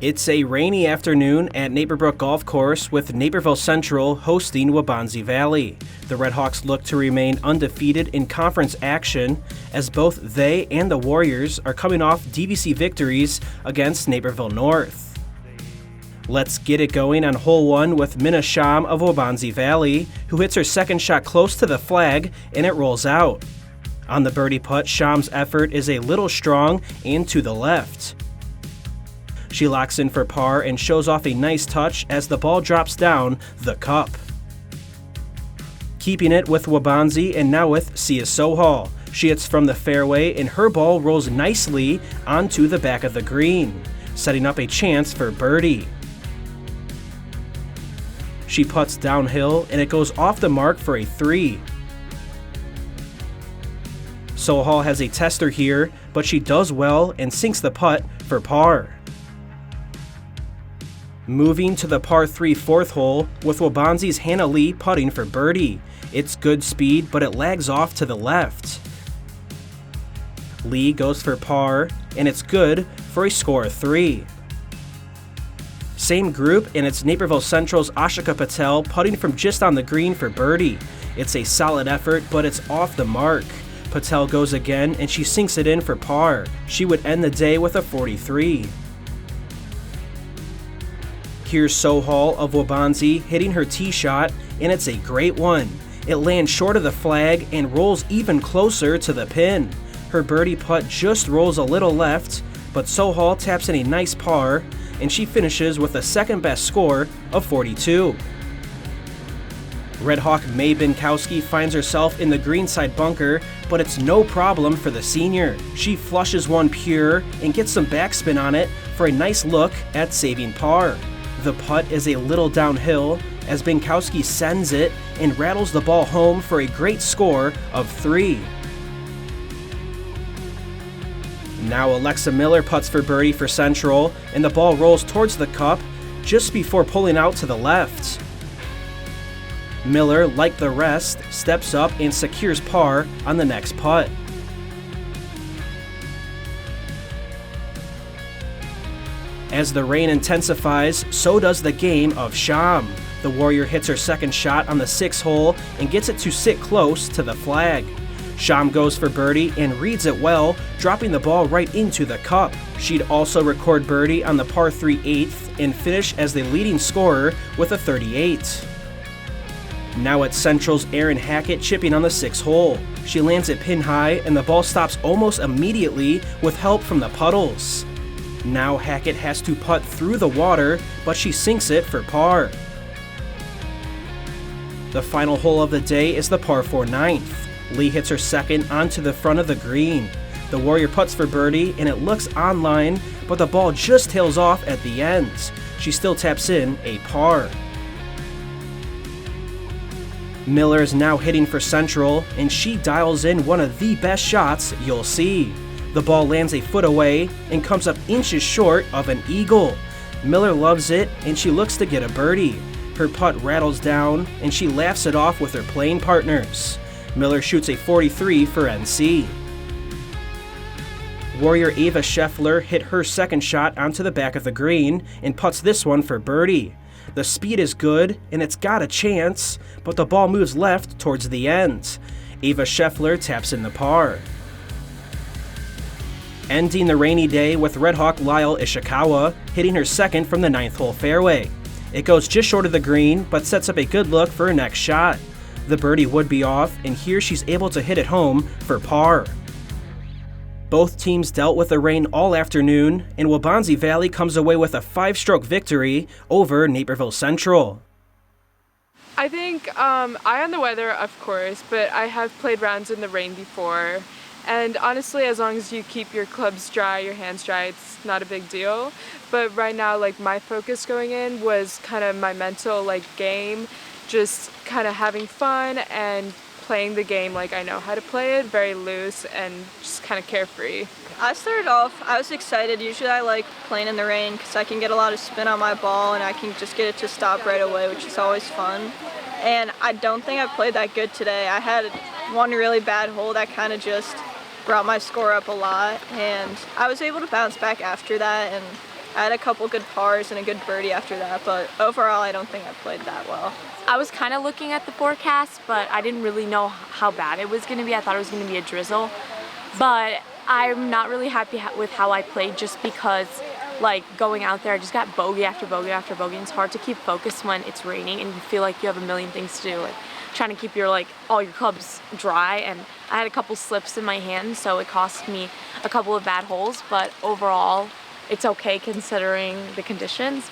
It's a rainy afternoon at Naperbrook Golf Course with Naperville Central hosting Waubonsie Valley. The Redhawks look to remain undefeated in conference action as both they and the Warriors are coming off DVC victories against Naperville North. Let's get it going on hole 1 with Minna Sham of Waubonsie Valley, who hits her second shot close to the flag and it rolls out. On the birdie putt, Sham's effort is a little strong and to the left. She locks in for par and shows off a nice touch as the ball drops down the cup. Keeping it with Waubonsie and now with Sia Sohal. She hits from the fairway and her ball rolls nicely onto the back of the green, setting up a chance for birdie. She putts downhill and it goes off the mark for a 3. Sohal has a tester here, but she does well and sinks the putt for par. Moving to the par 3 fourth hole with Waubonsie's Hannah Lee putting for birdie. It's good speed, but it lags off to the left. Lee goes for par, and it's good for a score of 3. Same group, and it's Naperville Central's Ashika Patel putting from just on the green for birdie. It's a solid effort, but it's off the mark. Patel goes again, and she sinks it in for par. She would end the day with a 43. Here's Sohal of Waubonsie hitting her tee shot, and it's a great one. It lands short of the flag and rolls even closer to the pin. Her birdie putt just rolls a little left, but Sohal taps in a nice par, and she finishes with a second best score of 42. Redhawk May Binkowski finds herself in the greenside bunker, but it's no problem for the senior. She flushes one pure and gets some backspin on it for a nice look at saving par. The putt is a little downhill as Binkowski sends it and rattles the ball home for a great score of 3. Now Alexa Miller putts for birdie for Central, and the ball rolls towards the cup just before pulling out to the left. Miller, like the rest, steps up and secures par on the next putt. As the rain intensifies, so does the game of Sham. The Warrior hits her second shot on the 6th hole and gets it to sit close to the flag. Sham goes for birdie and reads it well, dropping the ball right into the cup. She'd also record birdie on the par 3 8th and finish as the leading scorer with a 38. Now it's Central's Erin Hackett chipping on the 6th hole. She lands it pin high and the ball stops almost immediately with help from the puddles. Now Hackett has to putt through the water, but she sinks it for par. The final hole of the day is the par 4 9th. Lee hits her second onto the front of the green. The Warrior putts for birdie and it looks on line, but the ball just tails off at the end. She still taps in a par. Miller is now hitting for Central, and she dials in one of the best shots you'll see. The ball lands a foot away and comes up inches short of an eagle. Miller loves it and she looks to get a birdie. Her putt rattles down and she laughs it off with her playing partners. Miller shoots a 43 for NC. Warrior Ava Scheffler hit her second shot onto the back of the green and putts this one for birdie. The speed is good and it's got a chance, but the ball moves left towards the end. Ava Scheffler taps in the par. Ending the rainy day with Redhawk Lyle Ishikawa hitting her second from the 9th hole fairway. It goes just short of the green, but sets up a good look for her next shot. The birdie would be off, and here she's able to hit it home for par. Both teams dealt with the rain all afternoon, and Waubonsie Valley comes away with a 5-stroke victory over Naperville Central. I think eye on the weather, of course, but I have played rounds in the rain before. And honestly, as long as you keep your clubs dry, your hands dry, it's not a big deal. But right now, my focus going in was kind of my mental, game, just kind of having fun and playing the game like I know how to play it, very loose and just kind of carefree. I started off, I was excited. Usually I like playing in the rain because I can get a lot of spin on my ball and I can just get it to stop right away, which is always fun. And I don't think I played that good today. I had one really bad hole that kind of just brought my score up a lot, and I was able to bounce back after that and I had a couple good pars and a good birdie after that, but overall I don't think I played that well. I was kind of looking at the forecast, but I didn't really know how bad it was going to be. I thought it was going to be a drizzle, but I'm not really happy with how I played, just because like going out there I just got bogey after bogey after bogey, and it's hard to keep focused when it's raining and you feel like you have a million things to do, like trying to keep your all your clubs dry, and I had a couple slips in my hand, so it cost me a couple of bad holes, but overall it's okay considering the conditions.